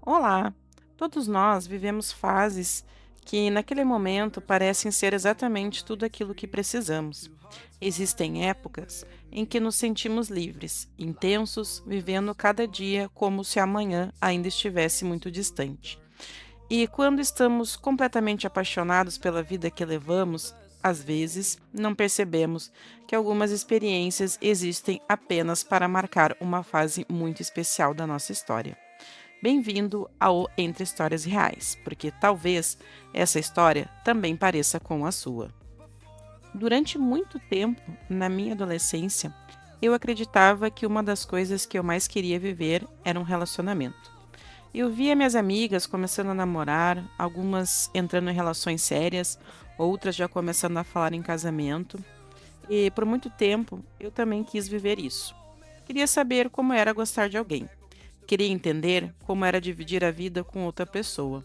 Olá! Todos nós vivemos fases que, naquele momento, parecem ser exatamente tudo aquilo que precisamos. Existem épocas em que nos sentimos livres, intensos, vivendo cada dia como se amanhã ainda estivesse muito distante. E quando estamos completamente apaixonados pela vida que levamos, às vezes não percebemos que algumas experiências existem apenas para marcar uma fase muito especial da nossa história. Bem-vindo ao Entre Histórias Reais, porque talvez essa história também pareça com a sua. Durante muito tempo, na minha adolescência, eu acreditava que uma das coisas que eu mais queria viver era um relacionamento. Eu via minhas amigas começando a namorar, algumas entrando em relações sérias, outras já começando a falar em casamento, e por muito tempo eu também quis viver isso. Queria saber como era gostar de alguém. Queria entender como era dividir a vida com outra pessoa.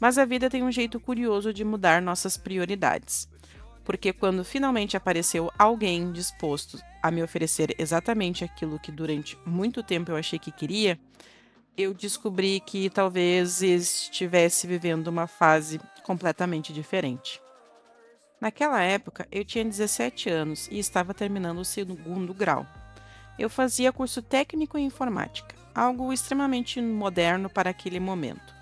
Mas a vida tem um jeito curioso de mudar nossas prioridades. Porque quando finalmente apareceu alguém disposto a me oferecer exatamente aquilo que durante muito tempo eu achei que queria, eu descobri que talvez estivesse vivendo uma fase completamente diferente. Naquela época, eu tinha 17 anos e estava terminando o segundo grau. Eu fazia curso técnico em informática, algo extremamente moderno para aquele momento.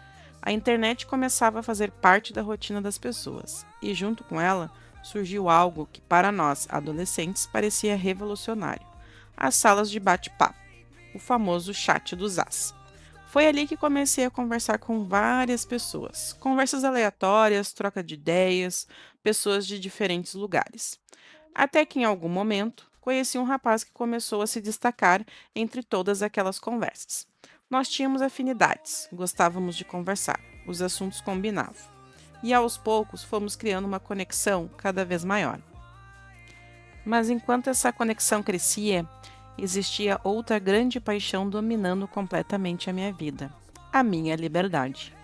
A internet começava a fazer parte da rotina das pessoas, e junto com ela surgiu algo que para nós, adolescentes, parecia revolucionário: as salas de bate-papo, o famoso chat dos As. Foi ali que comecei a conversar com várias pessoas, conversas aleatórias, troca de ideias, pessoas de diferentes lugares. Até que em algum momento conheci um rapaz que começou a se destacar entre todas aquelas conversas. Nós tínhamos afinidades, gostávamos de conversar, os assuntos combinavam. E aos poucos fomos criando uma conexão cada vez maior. Mas enquanto essa conexão crescia, existia outra grande paixão dominando completamente a minha vida: a minha liberdade.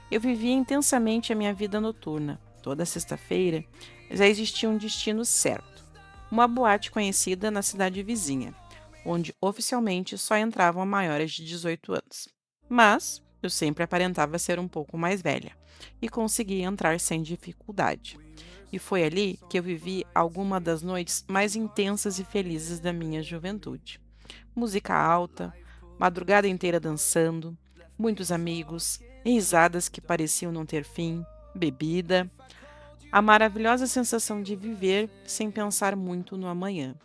Eu vivia intensamente a minha vida noturna. Toda sexta-feira já existia um destino certo: uma boate conhecida na cidade vizinha, onde oficialmente só entravam maiores de 18 anos. Mas eu sempre aparentava ser um pouco mais velha e conseguia entrar sem dificuldade. E foi ali que eu vivi alguma das noites mais intensas e felizes da minha juventude. Música alta, madrugada inteira dançando, muitos amigos, risadas que pareciam não ter fim, bebida, a maravilhosa sensação de viver sem pensar muito no amanhã.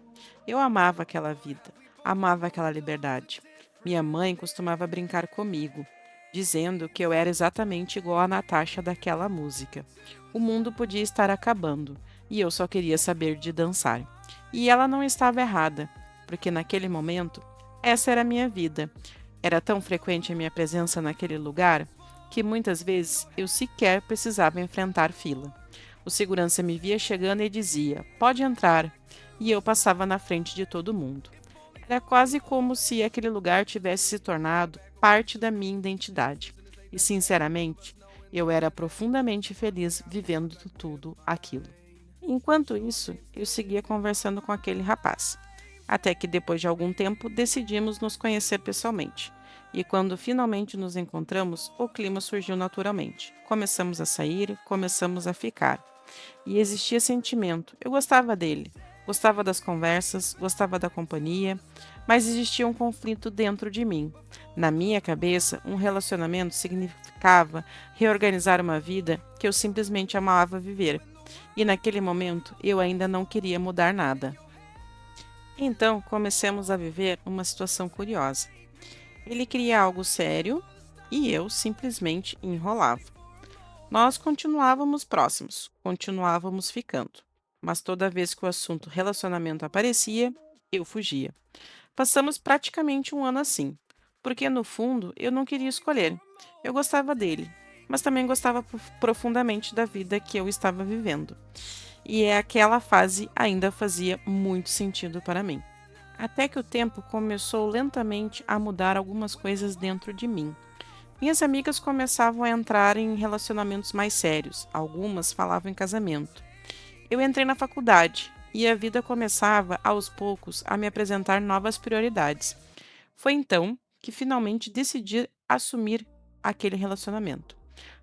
Eu amava aquela vida, amava aquela liberdade. Minha mãe costumava brincar comigo, dizendo que eu era exatamente igual a Natasha daquela música. O mundo podia estar acabando e eu só queria saber de dançar. E ela não estava errada, porque naquele momento, essa era a minha vida. Era tão frequente a minha presença naquele lugar que muitas vezes eu sequer precisava enfrentar fila. O segurança me via chegando e dizia: "Pode entrar", e eu passava na frente de todo mundo. Era quase como se aquele lugar tivesse se tornado parte da minha identidade. E, sinceramente, eu era profundamente feliz vivendo tudo aquilo. Enquanto isso, eu seguia conversando com aquele rapaz, até que depois de algum tempo decidimos nos conhecer pessoalmente. E quando finalmente nos encontramos, o clima surgiu naturalmente. Começamos a sair, começamos a ficar. E existia sentimento. Eu gostava dele, gostava das conversas, gostava da companhia, mas existia um conflito dentro de mim. Na minha cabeça, um relacionamento significava reorganizar uma vida que eu simplesmente amava viver. E naquele momento, eu ainda não queria mudar nada. Então, comecemos a viver uma situação curiosa. Ele queria algo sério e eu simplesmente enrolava. Nós continuávamos próximos, continuávamos ficando, mas toda vez que o assunto relacionamento aparecia, eu fugia. Passamos praticamente um ano assim, porque no fundo eu não queria escolher. Eu gostava dele, mas também gostava profundamente da vida que eu estava vivendo. E aquela fase ainda fazia muito sentido para mim. Até que o tempo começou lentamente a mudar algumas coisas dentro de mim. Minhas amigas começavam a entrar em relacionamentos mais sérios, algumas falavam em casamento. Eu entrei na faculdade e a vida começava, aos poucos, a me apresentar novas prioridades. Foi então que finalmente decidi assumir aquele relacionamento.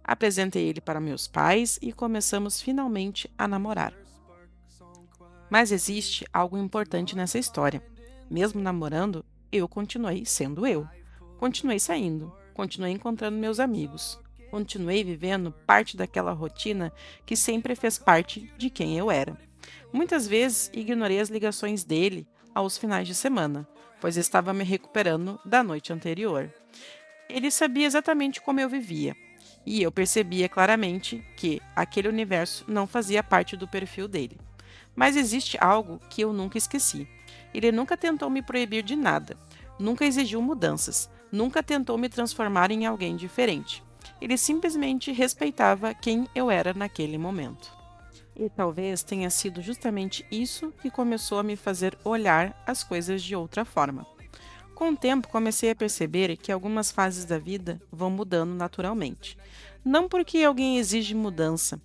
Apresentei ele para meus pais e começamos finalmente a namorar. Mas existe algo importante nessa história. Mesmo namorando, eu continuei sendo eu. Continuei saindo, continuei encontrando meus amigos, continuei vivendo parte daquela rotina que sempre fez parte de quem eu era. Muitas vezes ignorei as ligações dele aos finais de semana, pois estava me recuperando da noite anterior. Ele sabia exatamente como eu vivia, e eu percebia claramente que aquele universo não fazia parte do perfil dele. Mas existe algo que eu nunca esqueci. Ele nunca tentou me proibir de nada, nunca exigiu mudanças, nunca tentou me transformar em alguém diferente. Ele simplesmente respeitava quem eu era naquele momento. E talvez tenha sido justamente isso que começou a me fazer olhar as coisas de outra forma. Com o tempo, comecei a perceber que algumas fases da vida vão mudando naturalmente. Não porque alguém exige mudança,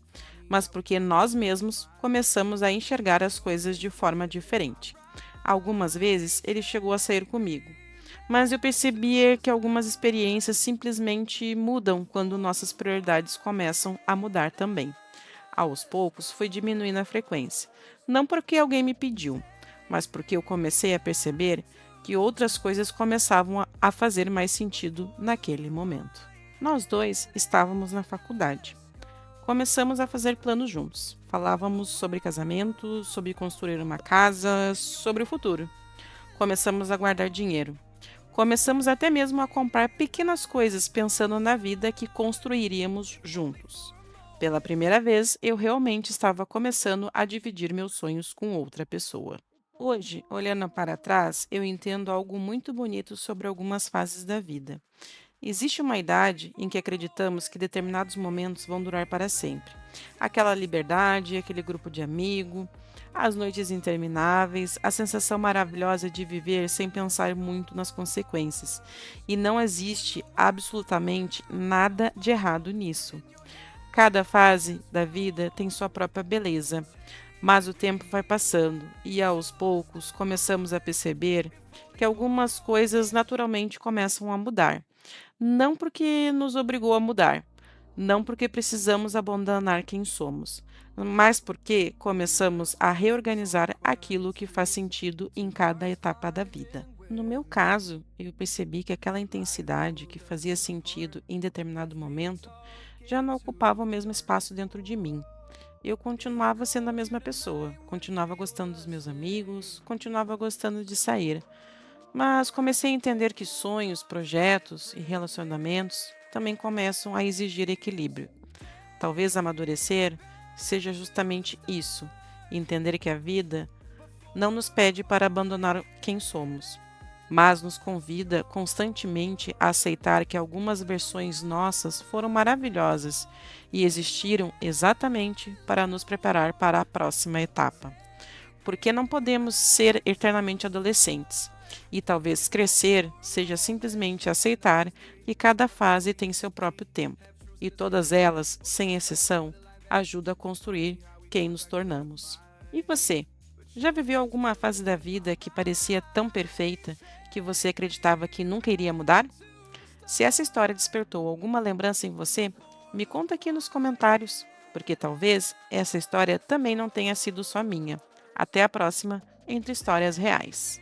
mas porque nós mesmos começamos a enxergar as coisas de forma diferente. Algumas vezes ele chegou a sair comigo, mas eu percebia que algumas experiências simplesmente mudam quando nossas prioridades começam a mudar também. Aos poucos, fui diminuindo a frequência, não porque alguém me pediu, mas porque eu comecei a perceber que outras coisas começavam a fazer mais sentido naquele momento. Nós dois estávamos na faculdade. Começamos a fazer planos juntos. Falávamos sobre casamento, sobre construir uma casa, sobre o futuro. Começamos a guardar dinheiro. Começamos até mesmo a comprar pequenas coisas pensando na vida que construiríamos juntos. Pela primeira vez, eu realmente estava começando a dividir meus sonhos com outra pessoa. Hoje, olhando para trás, eu entendo algo muito bonito sobre algumas fases da vida. Existe uma idade em que acreditamos que determinados momentos vão durar para sempre. Aquela liberdade, aquele grupo de amigo, as noites intermináveis, a sensação maravilhosa de viver sem pensar muito nas consequências. E não existe absolutamente nada de errado nisso. Cada fase da vida tem sua própria beleza, mas o tempo vai passando e aos poucos começamos a perceber que algumas coisas naturalmente começam a mudar. Não porque nos obrigou a mudar, não porque precisamos abandonar quem somos, mas porque começamos a reorganizar aquilo que faz sentido em cada etapa da vida. No meu caso, eu percebi que aquela intensidade que fazia sentido em determinado momento já não ocupava o mesmo espaço dentro de mim. Eu continuava sendo a mesma pessoa, continuava gostando dos meus amigos, continuava gostando de sair, mas comecei a entender que sonhos, projetos e relacionamentos também começam a exigir equilíbrio. Talvez amadurecer seja justamente isso, entender que a vida não nos pede para abandonar quem somos, mas nos convida constantemente a aceitar que algumas versões nossas foram maravilhosas e existiram exatamente para nos preparar para a próxima etapa. Porque não podemos ser eternamente adolescentes. E talvez crescer seja simplesmente aceitar que cada fase tem seu próprio tempo, e todas elas, sem exceção, ajudam a construir quem nos tornamos. E você? Já viveu alguma fase da vida que parecia tão perfeita que você acreditava que nunca iria mudar? Se essa história despertou alguma lembrança em você, me conta aqui nos comentários, porque talvez essa história também não tenha sido só minha. Até a próxima Entre Histórias Reais.